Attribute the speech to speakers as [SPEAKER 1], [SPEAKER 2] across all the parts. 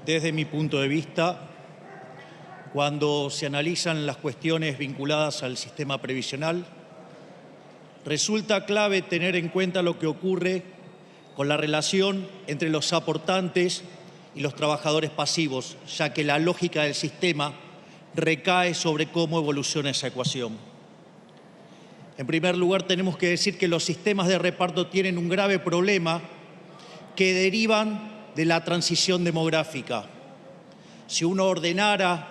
[SPEAKER 1] Desde mi punto de vista, cuando se analizan las cuestiones vinculadas al sistema previsional, resulta clave tener en cuenta lo que ocurre con la relación entre los aportantes y los trabajadores pasivos, ya que la lógica del sistema recae sobre cómo evoluciona esa ecuación. En primer lugar, tenemos que decir que los sistemas de reparto tienen un grave problema que derivan de la transición demográfica. Si uno ordenara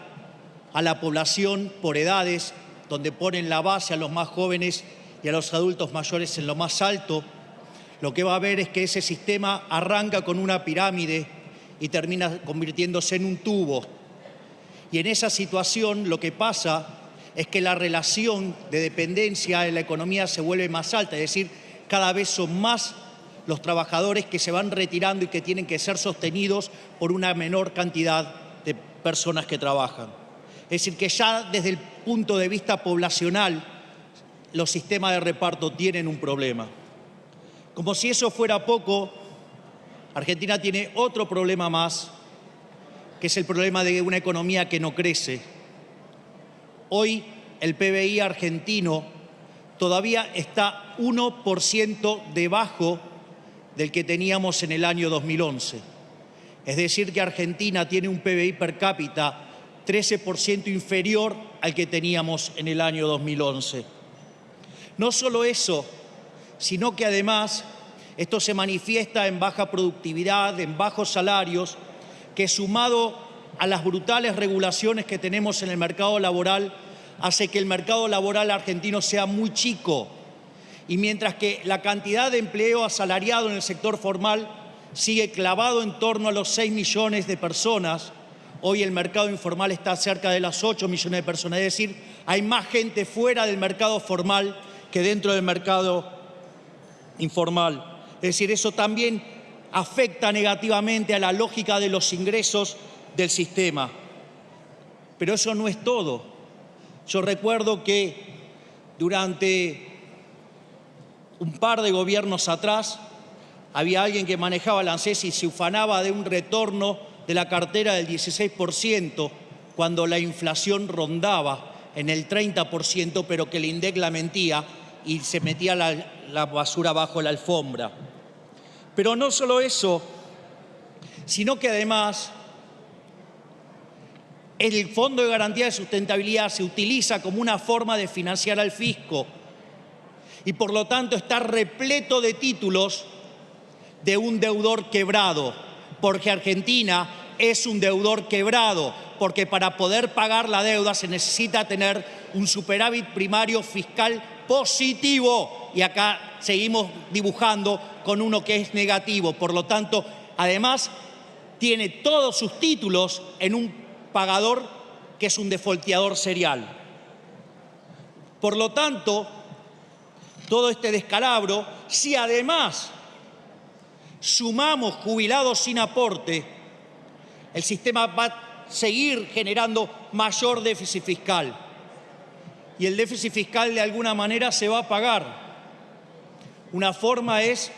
[SPEAKER 1] a la población por edades, donde ponen la base a los más jóvenes y a los adultos mayores en lo más alto, lo que va a ver es que ese sistema arranca con una pirámide y termina convirtiéndose en un tubo. Y en esa situación lo que pasa es que la relación de dependencia en la economía se vuelve más alta, es decir, cada vez son más los trabajadores que se van retirando y que tienen que ser sostenidos por una menor cantidad de personas que trabajan. Es decir, que ya desde el punto de vista poblacional, los sistemas de reparto tienen un problema. Como si eso fuera poco, Argentina tiene otro problema más, que es el problema de una economía que no crece. Hoy el PBI argentino todavía está 1% debajo del que teníamos en el año 2011. Es decir, que Argentina tiene un PBI per cápita 13% inferior al que teníamos en el año 2011. No solo eso, sino que además esto se manifiesta en baja productividad, en bajos salarios, que sumado a las brutales regulaciones que tenemos en el mercado laboral, hace que el mercado laboral argentino sea muy chico. Y mientras que la cantidad de empleo asalariado en el sector formal sigue clavado en torno a los 6 millones de personas, hoy el mercado informal está cerca de las 8 millones de personas. Es decir, hay más gente fuera del mercado formal que dentro del mercado informal. Es decir, eso también afecta negativamente a la lógica de los ingresos del sistema. Pero eso no es todo. Yo recuerdo que durante un par de gobiernos atrás había alguien que manejaba la ANSES y se ufanaba de un retorno de la cartera del 16% cuando la inflación rondaba en el 30%, pero que el INDEC la mentía y se metía la basura bajo la alfombra. Pero no solo eso, sino que además el Fondo de Garantía de Sustentabilidad se utiliza como una forma de financiar al fisco y por lo tanto está repleto de títulos de un deudor quebrado, porque Argentina es un deudor quebrado, porque para poder pagar la deuda se necesita tener un superávit primario fiscal positivo y acá seguimos dibujando con uno que es negativo. Por lo tanto, además tiene todos sus títulos en un pagador que es un defolteador serial. Por lo tanto, todo este descalabro, si además sumamos jubilados sin aporte, el sistema va a seguir generando mayor déficit fiscal. Y el déficit fiscal de alguna manera se va a pagar. Una forma es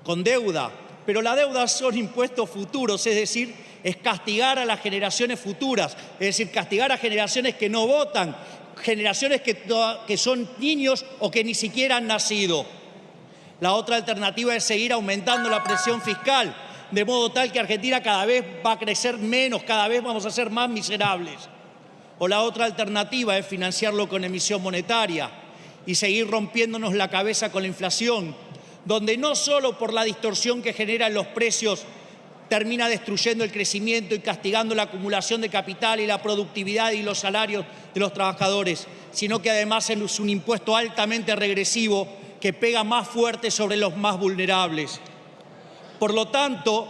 [SPEAKER 1] con deuda, pero la deuda son impuestos futuros, es decir, es castigar a las generaciones futuras, es decir, castigar a generaciones que no votan, generaciones que son niños o que ni siquiera han nacido. La otra alternativa es seguir aumentando la presión fiscal, de modo tal que Argentina cada vez va a crecer menos, cada vez vamos a ser más miserables. O la otra alternativa es financiarlo con emisión monetaria y seguir rompiéndonos la cabeza con la inflación, donde no solo por la distorsión que genera en los precios termina destruyendo el crecimiento y castigando la acumulación de capital y la productividad y los salarios de los trabajadores, sino que además es un impuesto altamente regresivo que pega más fuerte sobre los más vulnerables. Por lo tanto,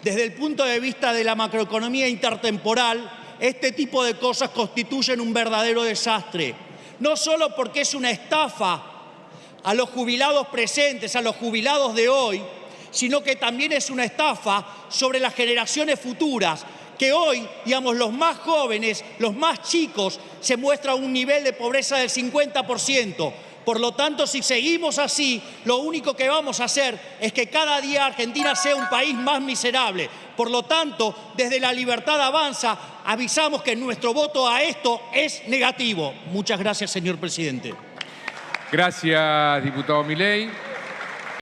[SPEAKER 1] desde el punto de vista de la macroeconomía intertemporal, este tipo de cosas constituyen un verdadero desastre. No solo porque es una estafa a los jubilados presentes, a los jubilados de hoy, sino que también es una estafa sobre las generaciones futuras, que hoy, digamos, los más jóvenes, los más chicos, se muestra un nivel de pobreza del 50%, Por lo tanto, si seguimos así, lo único que vamos a hacer es que cada día Argentina sea un país más miserable. Por lo tanto, desde La Libertad Avanza, avisamos que nuestro voto a esto es negativo. Muchas gracias, señor presidente.
[SPEAKER 2] Gracias, diputado Milei.